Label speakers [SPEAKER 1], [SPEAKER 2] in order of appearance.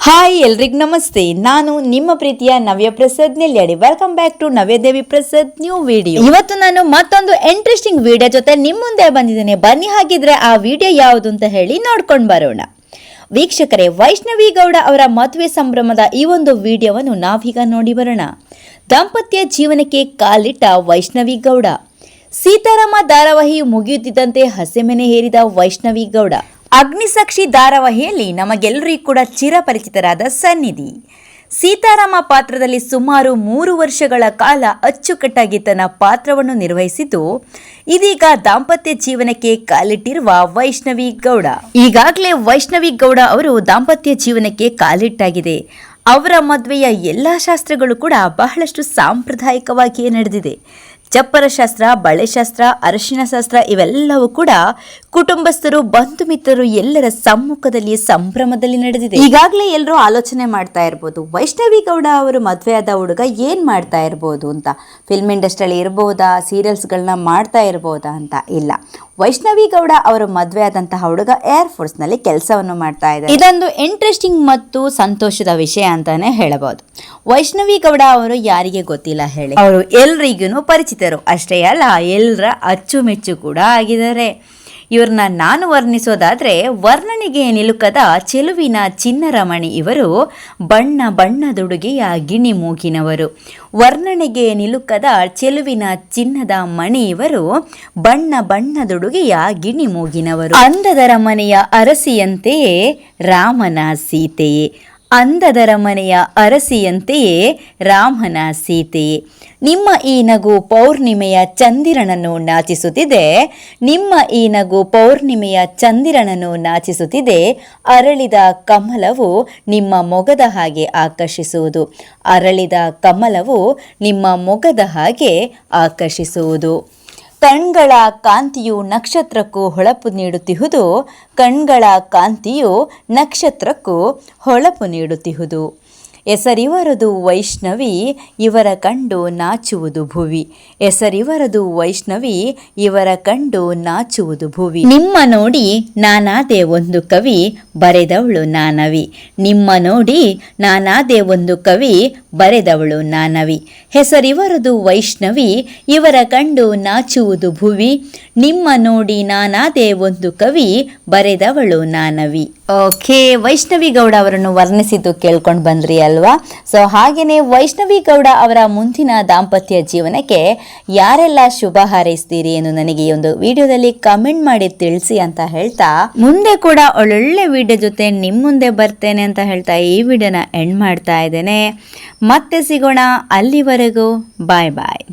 [SPEAKER 1] Hi ಎಲ್ರಿಗೂ ನಮಸ್ತೆ. ನಾನು ನಿಮ್ಮ ಪ್ರೀತಿಯ Navya Prasad Nelyadi. Welcome back to Navyadevi Prasad new video. ಇವತ್ತು ನಾನು ಮತ್ತೊಂದು ಇಂಟ್ರೆಸ್ಟಿಂಗ್ ವಿಡಿಯೋ ಜೊತೆ ನಿಮ್ಮ ಮುಂದೆ ಬಂದಿದ್ದೇನೆ. ಬನ್ನಿ ಹಾಗಿದ್ರೆ ಆ ವಿಡಿಯೋ ಯಾವುದು ಅಂತ ಹೇಳಿ ನೋಡ್ಕೊಂಡು ಬರೋಣ. ವೀಕ್ಷಕರೇ, ವೈಷ್ಣವಿ ಗೌಡ ಅವರ ಮದುವೆ ಸಂಭ್ರಮದ ಈ ಒಂದು ವಿಡಿಯೋವನ್ನು ನಾವೀಗ ನೋಡಿ ಬರೋಣ. ದಾಂಪತ್ಯ ಜೀವನಕ್ಕೆ ಕಾಲಿಟ್ಟ ವೈಷ್ಣವಿ ಗೌಡ. ಸೀತಾರಾಮ ಧಾರಾವಾಹಿಯು ಮುಗಿಯುತ್ತಿದ್ದಂತೆ ಹಸೆಮಣೆ ಹೇರಿದ ವೈಷ್ಣವಿ ಗೌಡ. ಅಗ್ನಿಸಾಕ್ಷಿ ಧಾರಾವಾಹಿಯಲ್ಲಿ ನಮಗೆಲ್ಲರಿಗೂ ಕೂಡ ಚಿರಪರಿಚಿತರಾದ ಸನ್ನಿಧಿ ಸೀತಾರಾಮ ಪಾತ್ರದಲ್ಲಿ ಸುಮಾರು 3 ವರ್ಷಗಳ ಕಾಲ ಅಚ್ಚುಕಟ್ಟಾಗಿ ತನ್ನ ಪಾತ್ರವನ್ನು ನಿರ್ವಹಿಸಿದ್ದು, ಇದೀಗ ದಾಂಪತ್ಯ ಜೀವನಕ್ಕೆ ಕಾಲಿಟ್ಟಿರುವ ವೈಷ್ಣವಿ ಗೌಡ. ಈಗಾಗಲೇ ವೈಷ್ಣವಿ ಗೌಡ ಅವರು ದಾಂಪತ್ಯ ಜೀವನಕ್ಕೆ ಕಾಲಿಟ್ಟಾಗಿದೆ. ಅವರ ಮದುವೆಯ ಎಲ್ಲ ಶಾಸ್ತ್ರಗಳು ಕೂಡ ಬಹಳಷ್ಟು ಸಾಂಪ್ರದಾಯಿಕವಾಗಿಯೇ ನಡೆದಿದೆ. ಚಪ್ಪರ ಶಾಸ್ತ್ರ, ಬಳೆ ಶಾಸ್ತ್ರ, ಅರಶಿನ ಶಾಸ್ತ್ರ ಇವೆಲ್ಲವೂ ಕೂಡ ಕುಟುಂಬಸ್ಥರು, ಬಂಧು ಮಿತ್ರರು ಎಲ್ಲರ ಸಮ್ಮುಖದಲ್ಲಿ ಸಂಭ್ರಮದಲ್ಲಿ ನಡೆದಿದೆ. ಈಗಾಗಲೇ ಎಲ್ಲರೂ ಆಲೋಚನೆ ಮಾಡ್ತಾ ಇರ್ಬೋದು, ವೈಷ್ಣವಿ ಗೌಡ ಅವರು ಮದುವೆ ಆದ ಹುಡುಗ ಏನ್ ಮಾಡ್ತಾ ಇರ್ಬೋದು ಅಂತ. ಫಿಲ್ಮ್ ಇಂಡಸ್ಟ್ರಿಯಲ್ಲಿ ಇರ್ಬೋದಾ, ಸೀರಿಯಲ್ಸ್ಗಳನ್ನ ಮಾಡ್ತಾ ಇರ್ಬೋದಾ ಅಂತ. ಇಲ್ಲ, ವೈಷ್ಣವಿ ಗೌಡ ಅವರು ಮದುವೆ ಆದಂತಹ ಹುಡುಗ ಏರ್ ಫೋರ್ಸ್ ನಲ್ಲಿ ಕೆಲಸವನ್ನು ಮಾಡ್ತಾ ಇದ್ದಾರೆ. ಇದೊಂದು ಇಂಟ್ರೆಸ್ಟಿಂಗ್ ಮತ್ತು ಸಂತೋಷದ ವಿಷಯ ಅಂತಾನೆ ಹೇಳಬಹುದು. ವೈಷ್ಣವಿ ಗೌಡ ಅವರು ಯಾರಿಗೆ ಗೊತ್ತಿಲ್ಲ ಹೇಳಿ, ಅವರು ಎಲ್ರಿಗೂ ಪರಿಚಿತರು. ಅಷ್ಟೇ ಅಲ್ಲ, ಎಲ್ಲರ ಅಚ್ಚುಮೆಚ್ಚು ಕೂಡ ಆಗಿದ್ದಾರೆ. ಇವ್ರನ್ನ ನಾನು ವರ್ಣಿಸೋದಾದ್ರೆ, ವರ್ಣನೆಗೆ ನಿಲುಕದ ಚೆಲುವಿನ ಚಿನ್ನರಮಣಿ ಇವರು. ಬಣ್ಣ ಬಣ್ಣದುಡುಗೆಯ ಗಿಣಿ ಮೂಗಿನವರು. ವರ್ಣನೆಗೆ ನಿಲುಕದ ಚೆಲುವಿನ ಚಿನ್ನದ ಮಣಿ ಇವರು. ಬಣ್ಣ ಬಣ್ಣದುಡುಗೆಯ ಗಿಣಿ ಮೂಗಿನವರು. ಅಂದದರ ಮನೆಯ ಅರಸಿಯಂತೆಯೇ ರಾಮನ ಸೀತೆಯೇ. ಅಂದದರ ಮನೆಯ ಅರಸಿಯಂತೆಯೇ ರಾಮನ ಸೀತೆಯೇ. ನಿಮ್ಮ ಈ ನಗು ಪೌರ್ಣಿಮೆಯ ಚಂದಿರನನ್ನು ನಾಚಿಸುತ್ತಿದೆ. ನಿಮ್ಮ ಈ ನಗು ಪೌರ್ಣಿಮೆಯ ಚಂದಿರನನ್ನು ನಾಚಿಸುತ್ತಿದೆ. ಅರಳಿದ ಕಮಲವು ನಿಮ್ಮ ಮೊಗದ ಹಾಗೆ ಆಕರ್ಷಿಸುವುದು. ಅರಳಿದ ಕಮಲವು ನಿಮ್ಮ ಮೊಗದ ಹಾಗೆ ಆಕರ್ಷಿಸುವುದು. ಕಣ್ಗಳ ಕಾಂತಿಯು ನಕ್ಷತ್ರಕ್ಕೂ ಹೊಳಪು ನೀಡುತ್ತಿಹುದು. ಕಣ್ಗಳ ಕಾಂತಿಯು ನಕ್ಷತ್ರಕ್ಕೂ ಹೊಳಪು ನೀಡುತ್ತಿಹುದು. ಹೆಸರಿವರದು ವೈಷ್ಣವಿ, ಇವರ ಕಂಡು ನಾಚುವುದು ಭುವಿ. ಹೆಸರಿವರದು ವೈಷ್ಣವಿ, ಇವರ ಕಂಡು ನಾಚುವುದು ಭುವಿ. ನಿಮ್ಮ ನೋಡಿ ನಾನಾದೆ ಒಂದು ಕವಿ, ಬರೆದವಳು ನಾನವಿ. ನಿಮ್ಮ ನೋಡಿ ನಾನಾದೆ ಒಂದು ಕವಿ, ಬರೆದವಳು ನಾನವಿ. ಹೆಸರಿವರದು ವೈಷ್ಣವಿ, ಇವರ ಕಂಡು ನಾಚುವುದು ಭುವಿ. ನಿಮ್ಮ ನೋಡಿ ನಾನಾದೆ ಒಂದು ಕವಿ, ಬರೆದವಳು ನಾನವಿ. ಓಕೆ, ವೈಷ್ಣವಿ ಗೌಡ ಅವರನ್ನು ವರ್ಣಿಸಿದ್ದು ಕೇಳ್ಕೊಂಡು ಬಂದ್ರಿ ಅಲ್ವಾ? ಸೊ ಹಾಗೇನೆ ವೈಷ್ಣವಿ ಗೌಡ ಅವರ ಮುಂದಿನ ದಾಂಪತ್ಯ ಜೀವನಕ್ಕೆ ಯಾರೆಲ್ಲ ಶುಭ ಹಾರೈಸ್ತೀರಿ ಎಂದು ನನಗೆ ಈ ಒಂದು ವಿಡಿಯೋದಲ್ಲಿ ಕಮೆಂಟ್ ಮಾಡಿ ತಿಳಿಸಿ ಅಂತ ಹೇಳ್ತಾ, ಮುಂದೆ ಕೂಡ ಒಳ್ಳೊಳ್ಳೆ ವಿಡಿಯೋ ಜೊತೆ ನಿಮ್ಮ ಮುಂದೆ ಬರ್ತೇನೆ ಅಂತ ಹೇಳ್ತಾ ಈ ವಿಡಿಯೋನ ಎಂಡ್ ಮಾಡ್ತಾ ಇದ್ದೇನೆ. ಮತ್ತೆ ಸಿಗೋಣ. ಅಲ್ಲಿವರೆಗೂ ಬಾಯ್ ಬಾಯ್.